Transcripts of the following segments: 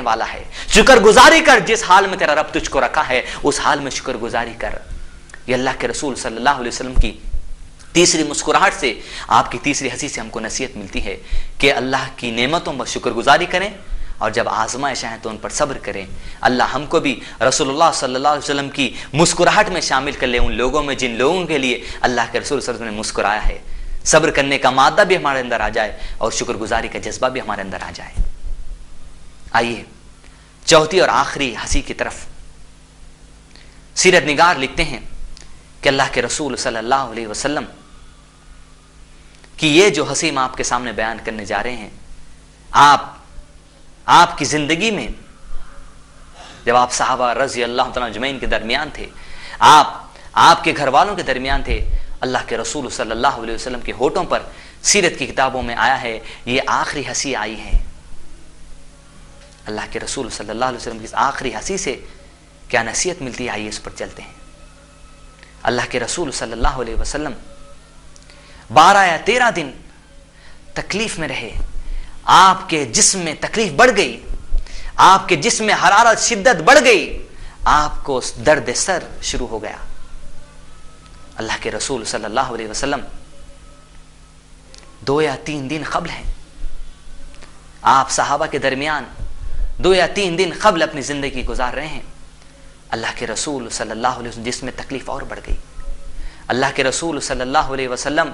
वाला है। शुक्र गुजारी कर, जिस हाल में तेरा रब तुझको रखा है उस हाल में शुक्र गुजारी कर। ये अल्लाह के रसूल सल्लल्लाहु अलैहि वसल्लम की तीसरी मुस्कुराहट से, आपकी तीसरी हंसी से हमको नसीहत मिलती है कि अल्लाह की नेमतों पर शुक्रगुजारी करें और जब आजमाइश आए तो उन पर सब्र करें। अल्लाह हमको भी रसूलुल्लाह सल्लल्लाहु अलैहि वसल्लम की मुस्कुराहट में शामिल कर ले, उन लोगों में जिन लोगों के लिए अल्लाह के रसूल सल्लल्लाहु अलैहि वसल्लम ने मुस्कुराया है। सब्र करने का मादा भी हमारे अंदर आ जाए और शुक्रगुजारी का जज्बा भी हमारे अंदर आ जाए। आइए चौथी और आखिरी हंसी की तरफ। सीरत निगार लिखते हैं कि अल्लाह के रसूल सल्लल्लाहु अलैहि वसल्लम कि ये जो हंसी मैं आपके सामने बयान करने जा रहे हैं, आपकी जिंदगी में जब आप सहाबा रजी अल्लाह तआला अजमईन के दरमियान थे, आपके घर वालों के दरमियान थे, अल्लाह के रसूल सल्लल्लाहु अलैहि वसल्लम के होठों पर सीरत की किताबों में आया है, ये आखिरी हंसी आई है। अल्लाह के रसूल सल्लल्लाहु अलैहि वसल्लम की आखिरी हंसी से क्या नसीहत मिलती है, आइए इस पर चलते हैं। अल्लाह के रसूल सल्लल्लाहु अलैहि वसल्लम 12 या 13 दिन तकलीफ में रहे। आपके जिस्म में तकलीफ बढ़ गई, आपके जिस्म में हरारत शिद्दत बढ़ गई, आपको दर्द सर शुरू हो गया। अल्लाह के रसूल सल्लल्लाहु अलैहि वसल्लम 2 या 3 दिन क़ब्ल हैं, आप सहाबा के दरमियान 2 या 3 दिन क़ब्ल अपनी जिंदगी गुजार रहे हैं। अल्लाह के रसूल सल्लल्लाहु अलैहि वसल्लम जिसमें तकलीफ और बढ़ गई। अल्लाह के रसूल सल्लल्लाहु अलैहि वसल्लम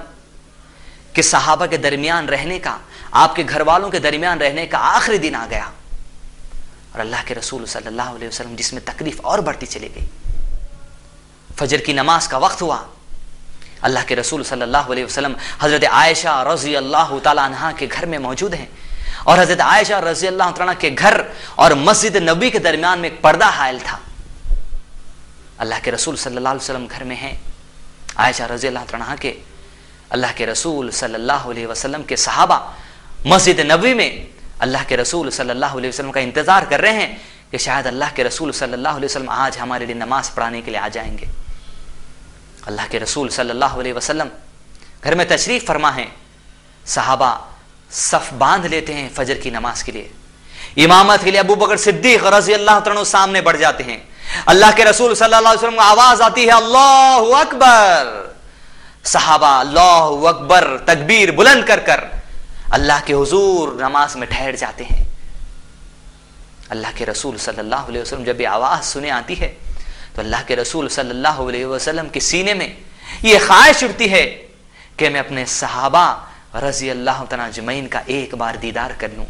के सहाबा के दरमियान रहने का, आपके घर वालों के दरमियान रहने का आखिरी दिन आ गया और अल्लाह के रसूल सल्लल्लाहु अलैहि वसल्लम जिसमें तकलीफ और बढ़ती चली गई। फजर की नमाज का वक्त हुआ, अल्लाह के रसूल सल्लल्लाहु अलैहि वसल्लम हजरत आयशा रजी अल्लाह तआला अन्हा के घर में मौजूद हैं और हजरत आयशा रजी अल्लाह तआला के घर और मस्जिद नबी के दरमियान में एक पर्दा हायल था। अल्लाह के रसूल सल्लल्लाहु अलैहि वसल्लम घर में हैं, आयशा रजी अल्लाह तआला के अल्लाह के रसूल सल्लल्लाहु अलैहि वसल्लम के सहाबा मस्जिद नबी में अल्लाह के रसूल सल्लल्लाहु अलैहि वसल्लम का इंतजार कर रहे हैं कि शायद अल्लाह के रसूल सल्लल्लाहु अलैहि वसल्लम आज हमारे लिए नमाज पढ़ाने के लिए आ जाएंगे। अल्लाह के रसूल सल्लल्लाहु अलैहि वसल्लम घर में तशरीफ फरमा है, सहाबा सफ बांध लेते हैं फजर की नमाज के लिए। इमामत के लिए अबू बकर सिद्दीक रजी अल्लाह तआला सामने बढ़ जाते हैं। अल्लाह के रसूल सल्लल्लाहु अलैहि वसल्लम को आवाज आती है, अल्लाहु अकबर। सहाबा अल्लाहु अकबर तकबीर बुलंद कर कर अल्लाह के हुजूर नमाज में ठहर जाते हैं। अल्लाह के रसूल सल्लल्लाहु अलैहि वसल्लम जब ये आवाज सुने आती है तो अल्लाह के रसूल सल्लल्लाहु अलैहि वसल्लम के सीने में ये ख्वाहिश उठती है कि मैं अपने सहाबा रजी अल्लाह तआला अजमईन का एक बार दीदार कर लूं।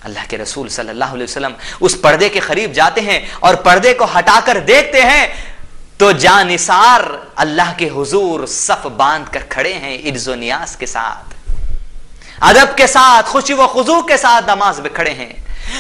अल्लाह के रसूल सल्लल्लाहु अलैहि वसल्लम उस पर्दे के करीब जाते हैं और पर्दे को हटाकर देखते हैं तो जानिसार अल्लाह के हुजूर सफ बांध कर खड़े हैं, इज्जो नियाज के साथ, अदब के साथ, खुशी व खुजू के साथ नमाज में खड़े हैं।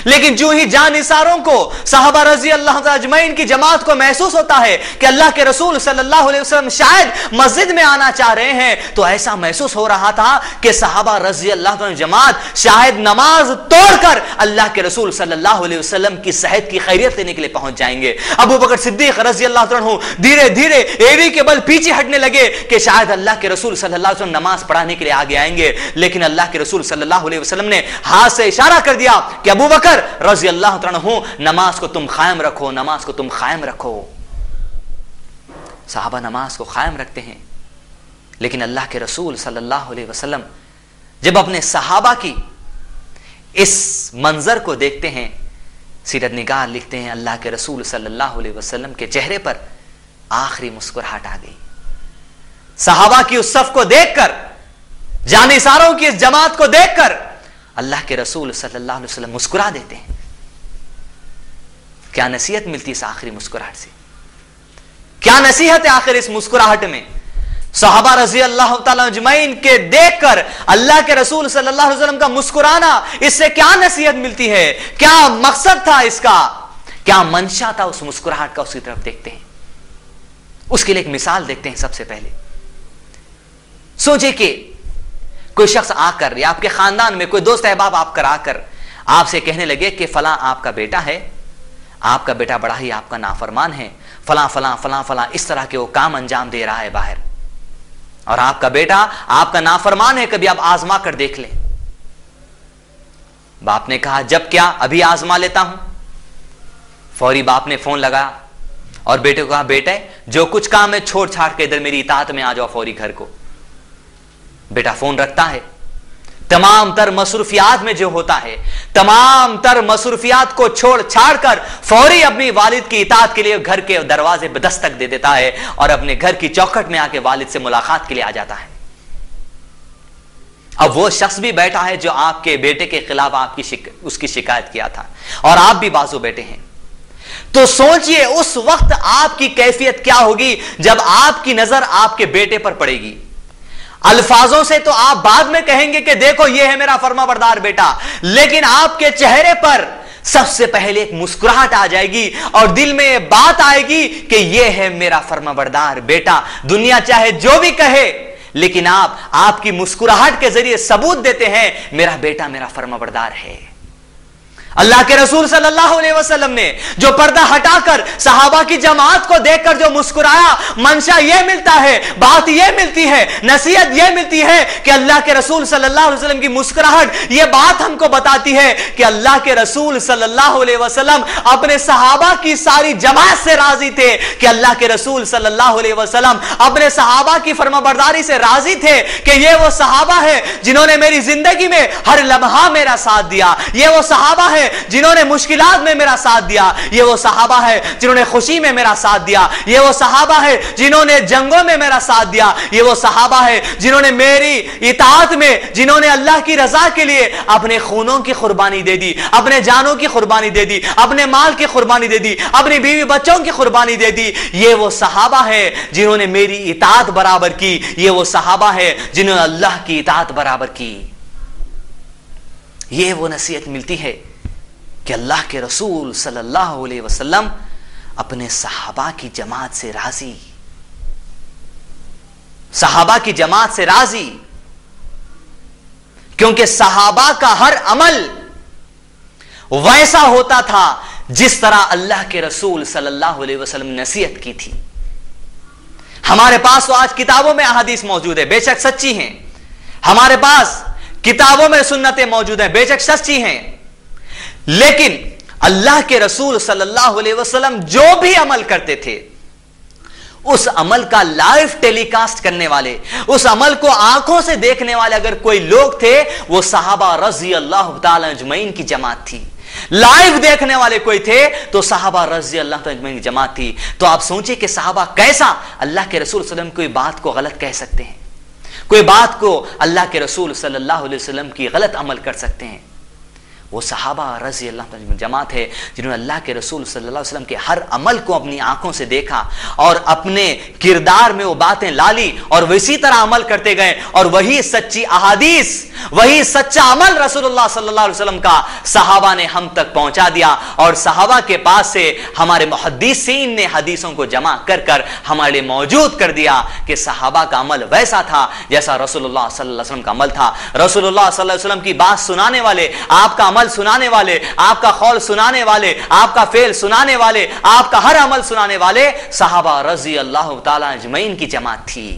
लेकिन जो ही जानिसारों को सहाबा रजी अल्लाह तआला अजमईन की जमात को महसूस होता है कि अल्लाह के रसूल सल्लल्लाहु अलैहि वसल्लम शायद मस्जिद में आना चाह रहे हैं, तो ऐसा महसूस हो रहा था कि सहाबा रजी अल्लाह तआला जमात शायद नमाज तोड़कर अल्लाह के रसूल सल्लल्लाहु अलैहि वसल्लम की सेहत की खैरियत लेने के लिए पहुंच जाएंगे। अबू बकर सिद्दीक रजी अल्लाह तआला धीरे धीरे एड़ी के बल पीछे हटने लगे कि शायद अल्लाह के रसूल सल्लल्लाहु अलैहि वसल्लम नमाज पढ़ाने के लिए आगे आएंगे। लेकिन अल्लाह के रसूल सल्लल्लाहु अलैहि वसल्लम ने हाथ से इशारा कर दिया कि अबू बकर रजी अल्लाह तआला नमाज को तुम कायम रखो, नमाज को तुम कायम रखो। सहाबा नमाज को कायम रखते हैं। लेकिन अल्लाह के रसूल सल्लल्लाहु अलैहि वसल्लम जब अपने सहाबा की इस मंजर को देखते हैं, सीरत निगार लिखते हैं अल्लाह के रसूल सल्लल्लाहु अलैहि वसल्लम के चेहरे पर आखिरी मुस्कुराहट आ गई। सहाबा की उस सफ को देखकर, जानिसारों की इस जमात को देखकर अल्लाह के रसूल सल्लल्लाहु अलैहि वसल्लम मुस्कुरा देते हैं। क्या नसीहत मिलती है इस आखिरी मुस्कुराहट से? क्या नसीहत है आखिर इस मुस्कुराहट में? सहाबा रजी अल्लाह तआला अजमईन के देखकर अल्लाह के रसूल सल्लल्लाहु अलैहि वसल्लम का मुस्कुराना, इससे क्या नसीहत मिलती है? क्या मकसद था इसका? क्या मंशा था उस मुस्कुराहट का? उसकी तरफ देखते हैं। उसके लिए एक मिसाल देखते हैं। सबसे पहले सोचिए कि कोई शख्स आकर या आपके खानदान में कोई दोस्त अहबाब आपकर आकर आपसे कहने लगे कि फलां आपका बेटा है, आपका बेटा बड़ा ही आपका नाफरमान है, फलां फलां फलां फलां इस तरह के वो काम अंजाम दे रहा है बाहर, और आपका बेटा आपका नाफरमान है, कभी आप आजमा कर देख लें। बाप ने कहा जब क्या, अभी आजमा लेता हूं। फौरी बाप ने फोन लगाया और बेटे को कहा बेटे जो कुछ काम है छोड़ छाड़ के इधर मेरी इताअत में आ जाओ फौरी घर को। बेटा फोन रखता है, तमाम तर मसरूफियात में जो होता है तमाम तर मसरूफियात को छोड़ छाड़ कर फौरी अपनी वालिद की इताअत के लिए घर के दरवाजे पे दस्तक दे देता है और अपने घर की चौखट में आके वालिद से मुलाकात के लिए आ जाता है। अब वो शख्स भी बैठा है जो आपके बेटे के खिलाफ उसकी शिकायत किया था और आप भी बाजू बैठे हैं। तो सोचिए उस वक्त आपकी कैफियत क्या होगी जब आपकी नजर आपके बेटे पर पड़ेगी। अल्फाजों से तो आप बाद में कहेंगे कि देखो ये है मेरा फर्माबरदार बेटा, लेकिन आपके चेहरे पर सबसे पहले एक मुस्कुराहट आ जाएगी और दिल में यह बात आएगी कि ये है मेरा फर्माबरदार बेटा। दुनिया चाहे जो भी कहे, लेकिन आप आपकी मुस्कुराहट के जरिए सबूत देते हैं मेरा बेटा मेरा फर्माबरदार है। अल्लाह के रसूल सल्लल्लाहु अलैहि वसल्लम ने जो पर्दा हटाकर सहाबा की जमात को देखकर जो मुस्कुराया, मंशा यह मिलता है, बात यह मिलती है, नसीहत यह मिलती है कि अल्लाह के रसूल सल्लल्लाहु अलैहि वसल्लम की मुस्कुराहट यह बात हमको बताती है कि अल्लाह के रसूल सल्लल्लाहु अलैहि वसल्लम अपने सहाबा की सारी जमात से राजी थे, कि अल्लाह के रसूल सल्लल्लाहु अलैहि वसल्लम अपने सहाबा की फरमाबरदारी से राजी थे कि ये वो सहाबा है जिन्होंने मेरी जिंदगी में हर लम्हा मेरा साथ दिया, ये वो सहाबा है जिन्होंने मुश्किलात में मेरा साथ दिया, ये वो सहाबा है जिन्होंने खुशी में मेरा साथ दिया, ये वो सहाबा है जिन्होंने जंगों में मेरा साथ दिया, ये वो सहाबा है जिन्होंने मेरी इताअत में, जिन्होंने अल्लाह की रजा के लिए अपने खूनों की कुर्बानी दे दी, अपने जानों की कुर्बानी दे दी, अपने माल की कुर्बानी दे दी, अपनी बीवी बच्चों की कुर्बानी दे दी। ये वो सहाबा है जिन्होंने मेरी इताअत बराबर की, ये वो सहाबा है जिन्होंने अल्लाह की इताअत बराबर की। ये वो नसीहत मिलती है कि अल्लाह के रसूल सल्लल्लाहु अलैहि वसल्लम अपने सहाबा की जमात से राजी, सहाबा की जमात से राजी, क्योंकि सहाबा का हर अमल वैसा होता था जिस तरह अल्लाह के रसूल सल्लल्लाहु अलैहि वसल्लम ने नसीहत की थी। हमारे पास तो आज किताबों में अहादीस मौजूद है, बेशक सच्ची हैं, हमारे पास किताबों में सुन्नतें मौजूद हैं, बेशक सच्ची हैं, लेकिन अल्लाह के रसूल सल्लल्लाहु अलैहि वसल्लम जो भी अमल करते थे उस अमल का लाइव टेलीकास्ट करने वाले, उस अमल को आंखों से देखने वाले अगर कोई लोग थे वो सहाबा रजी अल्लाह तआला अजमईन की जमात थी। लाइव देखने वाले कोई थे तो सहाबा रजी अल्लाह तआला अजमईन की जमात थी। तो आप सोचिए कि सहाबा कैसा अल्लाह के रसूल सल्लल्लाहु अलैहि वसल्लम कोई बात को गलत कह सकते हैं, कोई बात को अल्लाह के रसूल सल्लल्लाहु अलैहि वसल्लम की गलत अमल कर सकते हैं। वो सहाबा रज़ी अल्लाह तआला जमात है जिन्होंने अल्लाह के रसूल सल्लल्लाहु अलैहि वसल्लम के हर अमल को अपनी आंखों से देखा और अपने किरदार में वो बातें लाली और इसी तरह अमल करते गए, और वही सच्ची अहादीस, वही सच्चा अमल रसूलुल्लाह सल्लल्लाहु अलैहि वसल्लम का सहाबा ने हम तक पहुंचा दिया, और सहाबा के पास से हमारे मुहद्दिसीन ने हदीसों को जमा कर कर हमारे लिए मौजूद कर दिया कि सहाबा का अमल वैसा था जैसा रसूलुल्लाह सल्लल्लाहु अलैहि वसल्लम का अमल था। रसूलुल्लाह सल्लल्लाहु अलैहि वसल्लम की बात सुनाने वाले, आपका अमल सुनाने वाले, आपका कौल सुनाने वाले, आपका फेल सुनाने वाले, आपका हर अमल सुनाने वाले सहाबा रज़ी अल्लाह तआला अजमईन की जमात थी।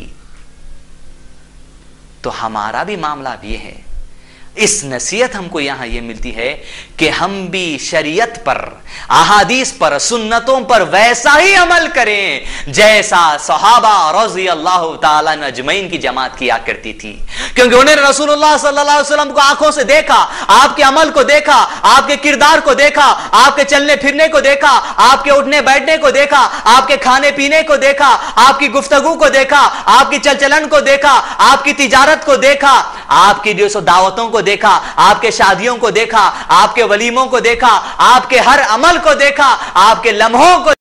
तो हमारा भी मामला अब यह है, इस नसीहत हमको यहां यह मिलती है कि हम भी शरीयत पर, अहादीस पर, सुन्नतों पर वैसा ही अमल करें जैसा सहाबा रज़ी अल्लाह तआला अजमईन की जमात किया करती थी, क्योंकि उन्होंने रसूलुल्लाह सल्लल्लाहु अलैहि वसल्लम को आंखों से देखा, आपके अमल को देखा, आपके किरदार को देखा, आपके चलने फिरने को देखा, आपके उठने बैठने को देखा, आपके खाने पीने को देखा, आपकी गुफ्तगू को देखा, आपकी चल चलन को देखा, आपकी तिजारत को देखा, आपकी जो सो दावतों को देखा, आपके शादियों को देखा, आपके वलीमों को देखा, आपके हर अमल को देखा, आपके लम्हों को